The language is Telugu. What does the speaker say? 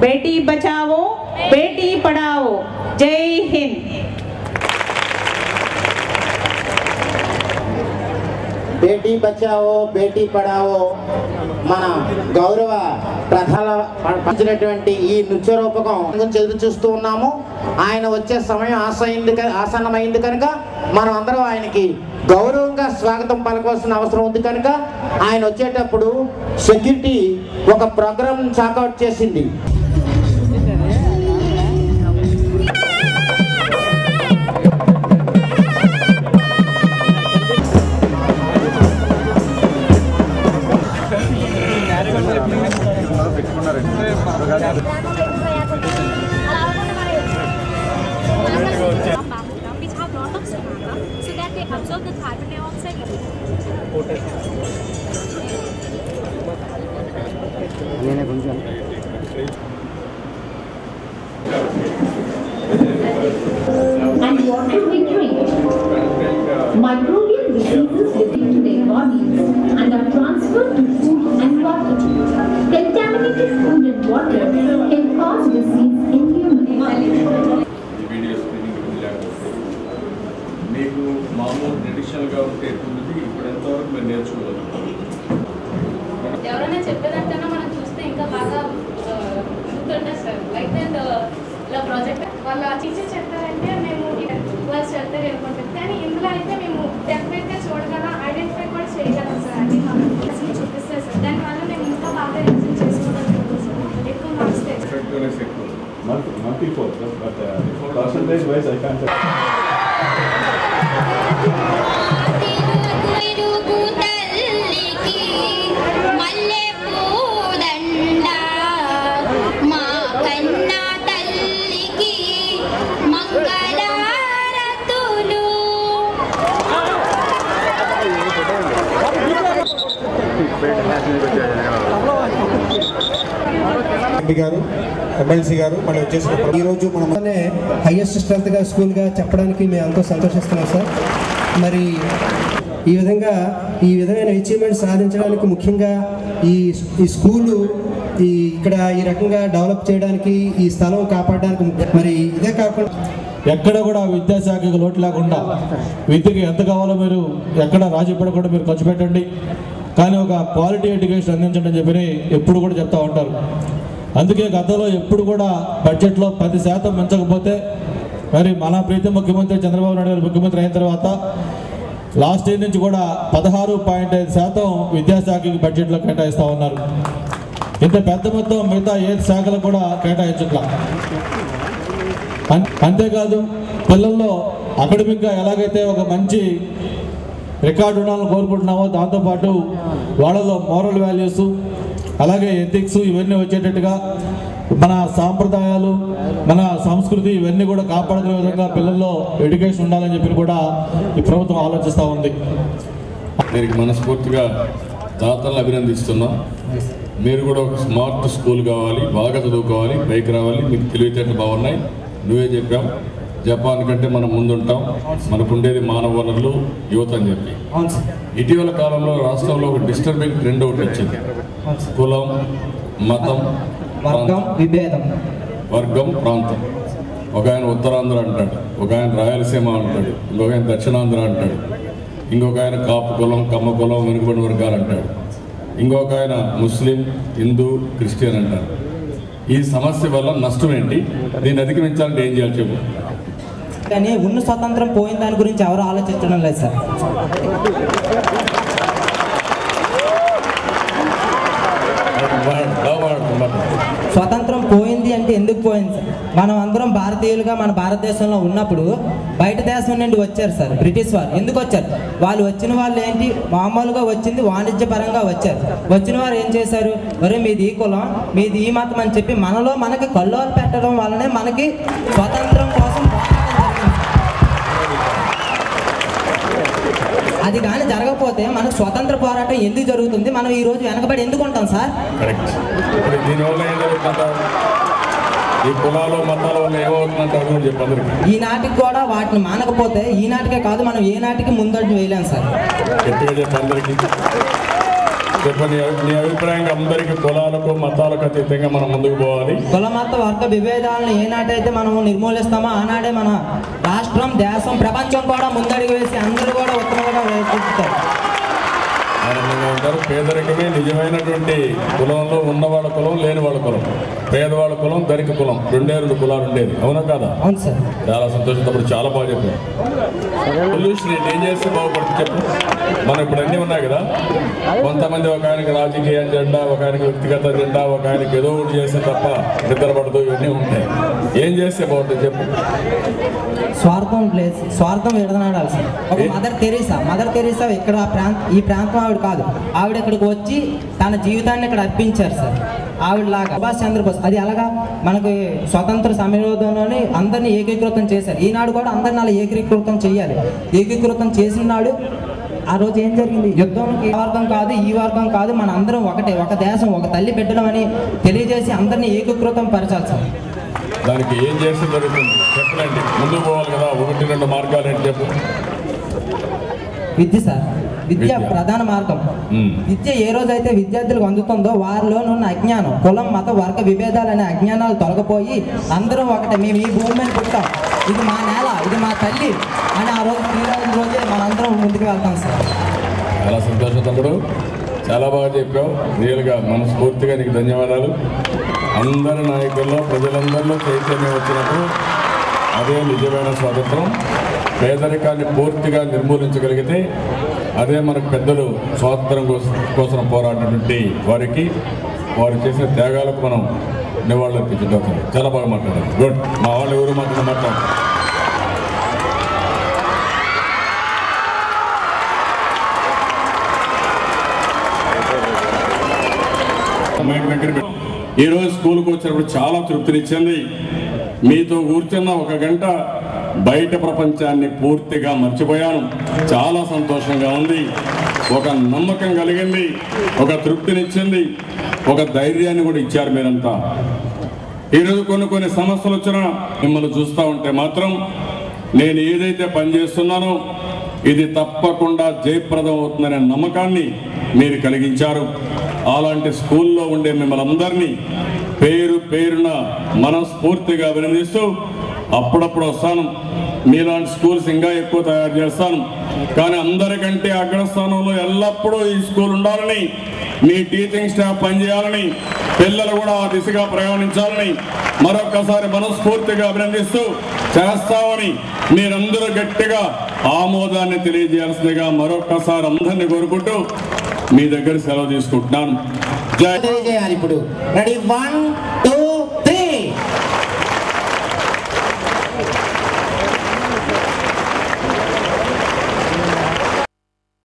बेटी बचाओ बेटी पढ़ाओ। जय हिंद। బేటీ బచావో బేటీ పడావో మన గౌరవ ప్రధానమైనటువంటి ఈ నృత్య రూపకం ఎదురు చూస్తూ ఉన్నాము. ఆయన వచ్చే సమయం ఆసన్నమైంది కనుక మనం అందరం ఆయనకి గౌరవంగా స్వాగతం పలకవలసిన అవసరం ఉంది కనుక ఆయన వచ్చేటప్పుడు సెక్యూరిటీ ఒక ప్రోగ్రామ్ చాకౌట్ చేసింది. And water we drink. Microbial diseases within their bodies and are transferred to food and water. Contaminated food and water can cause disease in humans. Video screening మీకు మామూలు ట్రెడిషనల్గా ఉంటే ఉంటుంది. ఇప్పుడు ఎంతవరకు మీరు నేర్చుకోవాలి. ఎవరైనా చెప్పేదానికన్నా మనం చూస్తే ఇంకా బాగా గుర్తుంటుంది సార్. లైక్ ఇలా ప్రాజెక్ట్ వాళ్ళ టీచర్ చెప్పారంటే మేము వాళ్ళు చెప్తారు అనుకుంటాం. కానీ ఇందులో అయితే మేము డెఫినెట్గా చూడగలం, ఐడెంటిఫై కూడా చేయగలం సార్. అది మాకు అసలు చూపిస్తారు సార్. దానివల్ల మేము ఇంకా బాగా రివిజన్ చేసుకోవడం సార్. ఎక్కువ marks percentage wise I can't గారు ఎమ్మెల్సీ గారు మళ్ళీ వచ్చేసిన ఈరోజు మనం హైయెస్ట్ స్ట్రెంత్గా స్కూల్గా చెప్పడానికి మేము ఎంతో సంతోషిస్తున్నాం సార్. మరి ఈ విధమైన అచీవ్మెంట్ సాధించడానికి ముఖ్యంగా ఈ స్కూలు ఇక్కడ ఈ రకంగా డెవలప్ చేయడానికి ఈ స్థలం కాపాడడానికి మరి ఇదే కాకుండా ఎక్కడ కూడా విద్యాశాఖకు లోటు లేకుండా విద్యకి ఎంత కావాలో మీరు ఎక్కడ రాజీ పడకుండా మీరు ఖర్చు పెట్టండి, కానీ ఒక క్వాలిటీ ఎడ్యుకేషన్ అందించండి అని చెప్పి ఎప్పుడు కూడా చెప్తూ ఉంటారు. అందుకే గతంలో ఎప్పుడు కూడా బడ్జెట్లో 10% పెంచకపోతే మరి మన ప్రీతి ముఖ్యమంత్రి చంద్రబాబు నాయుడు గారు ముఖ్యమంత్రి అయిన తర్వాత లాస్ట్ ఇయర్ నుంచి కూడా 16.5% విద్యాశాఖకి బడ్జెట్లో కేటాయిస్తూ ఉన్నారు. ఇంత పెద్ద మొత్తం మిగతా ఏ శాఖలు కూడా కేటాయించట్లా. అంతేకాదు పిల్లల్లో అకాడమిక్గా ఎలాగైతే ఒక మంచి రికార్డు ఉండాలని కోరుకుంటున్నామో దాంతోపాటు వాళ్ళలో మోరల్ వాల్యూస్ అలాగే ఎథిక్స్ ఇవన్నీ వచ్చేటట్టుగా మన సాంప్రదాయాలు మన సంస్కృతి ఇవన్నీ కూడా కాపాడుకునే విధంగా పిల్లల్లో ఎడ్యుకేషన్ ఉండాలని చెప్పి కూడా ఈ ప్రభుత్వం ఆలోచిస్తూ ఉంది. దీనికి మనస్ఫూర్తిగా దాతలను అభినందిస్తున్నాం. మీరు కూడా ఒక స్మార్ట్ స్కూల్ కావాలి, బాగా చదువుకోవాలి, పైకి రావాలి, మీకు తెలివితేటలు బాగున్నాయి. నువ్వే చెప్పాం జపాన్ కంటే మనం ముందుంటాం, మనకుండేది మానవ వనరులు యువత అని చెప్పి. ఇటీవల కాలంలో రాష్ట్రంలో ఒక డిస్టర్బింగ్ ట్రెండ్ ఒకటి వచ్చింది. కులం, మతం, వర్గం, ప్రాంతం. ఒక ఆయన ఉత్తరాంధ్ర అంటాడు, ఒక ఆయన రాయలసీమ అంటాడు, ఇంకొక ఆయన దక్షిణాంధ్ర అంటాడు, ఇంకొక ఆయన కాపు కులం, కమ్మ కులం, వెనుకబడిన వర్గాలు అంటాడు, ఇంకొక ఆయన ముస్లిం, హిందూ, క్రిస్టియన్ అంటారు. ఈ సమస్య వల్ల నష్టం ఏంటి? దీన్ని అధిగమించాలంటే ఏం చేయాలి చెప్పు. కానీ ఉన్న స్వతంత్రం పోయిన దాని గురించి ఎవరు ఆలోచించడం లేదు సార్. స్వతంత్రం పోయింది అంటే ఎందుకు పోయింది సార్? మనం అందరం భారతీయులుగా మన భారతదేశంలో ఉన్నప్పుడు బయట దేశం నుండి వచ్చారు సార్ బ్రిటిష్ వారు. ఎందుకు వచ్చారు? వాళ్ళు వచ్చిన వాళ్ళు ఏంటి, మామూలుగా వచ్చింది వాణిజ్యపరంగా వచ్చారు. వచ్చిన వారు ఏం చేశారు, మరి మీది ఈ కులం, మీది ఈ మతం అని చెప్పి మనకి కల్లోలు పెట్టడం వల్లనే మనకి స్వతంత్రం కోసం అది కానీ జరగకపోతే మనకు స్వతంత్ర పోరాటం ఎందుకు జరుగుతుంది? మనం ఈ రోజు వెనకబడి ఎందుకు ఉంటాం సార్? ఈనాటికి కూడా వాటిని మానకపోతే ఈనాటికే కాదు మనం ఏ నాటికి ముందడుగు వేయలేం సార్. చెప్పు నీ అభిప్రాయంగా అందరికీ కులాలకు మతాలకు అతీతంగా మనం ముందుకు పోవాలి. కుల మత వర్గ విభేదాలను ఏనాటైతే మనం నిర్మూలిస్తామో ఆనాడే మన రాష్ట్రం, దేశం, ప్రపంచం కూడా ముందడుగు వేసి అందరూ కూడా ఉత్తమంగా చూపుతారు. ఉంటారు పేదరికమే నిజమైనటువంటి కులంలో ఉన్నవాళ్ళ కులం, లేని వాళ్ళ కులం. పేదవాళ్ళ కులం, ధనిక కులం, రెండే రెండు కులాలు ఉండేది. అవునా కాదా? అవును సార్. చాలా సంతోషం. చాలా బాగా చెప్పారు. పొల్యూషన్ ఏం చేస్తే బాగుపడుతుంది చెప్పు. మనం ఇప్పుడు అన్నీ ఉన్నాయి కదా. కొంతమంది ఒక ఆయనకి రాజకీయ జెండా, ఒక ఆయనకి వ్యక్తిగత జెండా, ఒక ఆయనకి ఏదో ఒకటి చేస్తే తప్ప నిద్రపడదు, ఇవన్నీ ఉంటాయి. ఏం చేస్తే బాగుంటుంది చెప్పు. స్వార్థం విడనాడాలి సార్. ఒక మదర్ తెరీసా ఇక్కడ ఈ ప్రాంతం ఆవిడ కాదు, ఆవిడ ఇక్కడికి వచ్చి తన జీవితాన్ని ఇక్కడ అర్పించారు సార్. ఆవిడలాగా సుభాష్ చంద్రబోస్ అది అలాగా మనకి స్వతంత్ర సమరోధంలోని అందరినీ ఏకీకృతం చేశారు. ఈనాడు కూడా అందరిని అలా ఏకీకృతం చేయాలి. ఏకీకృతం చేసిన నాడు ఆ రోజు ఏం జరిగింది? యుద్ధం ఈ వర్గం కాదు, ఈ వర్గం కాదు, మన అందరం ఒకటే, ఒక దేశం, ఒక తల్లి బిడ్డలం అని తెలియజేసి అందరినీ ఏకీకృతం పరచాలి సార్. దానికి ఏం చేస్తే జరుగుతుంది చెప్పండి. ముందుకు పోవాలి కదా. 1-2 మార్గాలు ఏంటి చెప్పు. విద్య సార్. విద్య ప్రధాన మార్గం. విద్య ఏ రోజైతే విద్యార్థులకు అందుతుందో వారిలో ఉన్న అజ్ఞానం, కులం, మత, వర్గ విభేదాలు అనే అజ్ఞానాలు తొలగిపోయి అందరం ఒకటే, మేము ఈ భూమి మీద పుట్టాం, ఇది మా నేల, ఇది మా తల్లి అని ఆ రోజు రోజే మనందరం ముందుకు వెళ్తాం సార్. చాలా సంతోషం తమ్ముడు, చాలా బాగా చెప్పావు. రియల్గా మనస్ఫూర్తిగా నీకు ధన్యవాదాలు. అందరి నాయకుల్లో, ప్రజలందరిలో చైతన్యం వచ్చినప్పుడు అదే నిజమైన స్వాతంత్రం. పేదరికాన్ని పూర్తిగా నిర్మూలించగలిగితే అదే మనకు పెద్దలు స్వాతంత్రం కోసం పోరాడినటువంటి వారికి, వారు చేసిన త్యాగాలకు మనం నివాళులు అర్పించడం. చాలా బాగా మాట్లాడారు. గుడ్. మా వాళ్ళు ఎవరు మాట్లాడారు. ఈరోజు స్కూల్కి వచ్చినప్పుడు చాలా తృప్తినిచ్చింది. మీతో కూర్చున్న 1 గంట బయట ప్రపంచాన్ని పూర్తిగా మర్చిపోయాను. చాలా సంతోషంగా ఉంది. ఒక నమ్మకం కలిగింది, ఒక తృప్తినిచ్చింది, ఒక ధైర్యాన్ని కూడా ఇచ్చారు మీరంతా. ఈరోజు కొన్ని సమస్యలు వచ్చినా మిమ్మల్ని చూస్తూ ఉంటే మాత్రం నేను ఏదైతే పనిచేస్తున్నానో ఇది తప్పకుండా జయప్రదం అవుతుందనే నమ్మకాన్ని మీరు కలిగించారు. అలాంటి స్కూల్లో ఉండే మిమ్మల్ని అందరినీ పేరు పేరున మనస్ఫూర్తిగా అభినందిస్తూ అప్పుడప్పుడు వస్తాను. మీలాంటి స్కూల్స్ ఇంకా ఎక్కువ తయారు చేస్తాను. కానీ అందరికంటే అగ్రస్థానంలో ఎల్లప్పుడూ ఈ స్కూల్ ఉండాలని, మీ టీచింగ్ స్టాఫ్ పనిచేయాలని, పిల్లలు కూడా ఆ దిశగా ప్రయాణించాలని మరొకసారి మనస్ఫూర్తిగా అభినందిస్తూ చేస్తామని మీరందరూ గట్టిగా ఆమోదాన్ని తెలియజేయాల్సిందిగా మరొకసారి అందరినీ కోరుకుంటూ మీ దగ్గర సెలవు తీసుకుంటున్నాను. జై. ఇప్పుడు రెడీ 1 2